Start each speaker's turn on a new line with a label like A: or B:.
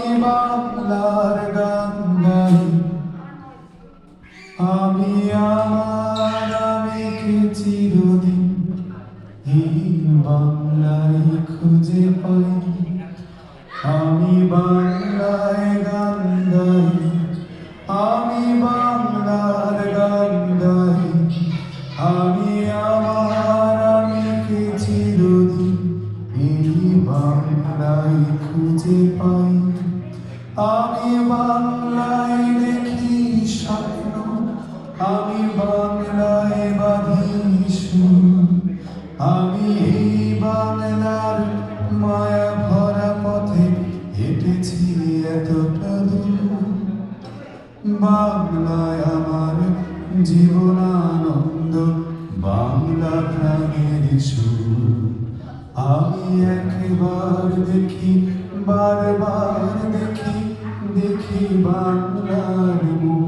A: আমি বাংলার গান গাই, আমি কি চিরদিন এই বাংলায় খুঁজে পাই। আমি বাংলায় গান গাই, আমি বাংলার গান গাই, আমি কি চিরদিন এই বাংলায় খুঁজে পাই। আমি বাংলায় দেখি স্বপ্ন, আমি বাংলায় বাঁধি সুর, আমি এই বাংলার মায়া ভরা পথে হেঁটেছি এতটা দূর। বাংলায় আমার জীবনানন্দ, বাংলা প্রাণের সুর। আমি একবার দেখি, বারবার দেখি, দেখি বাংলার মুখ।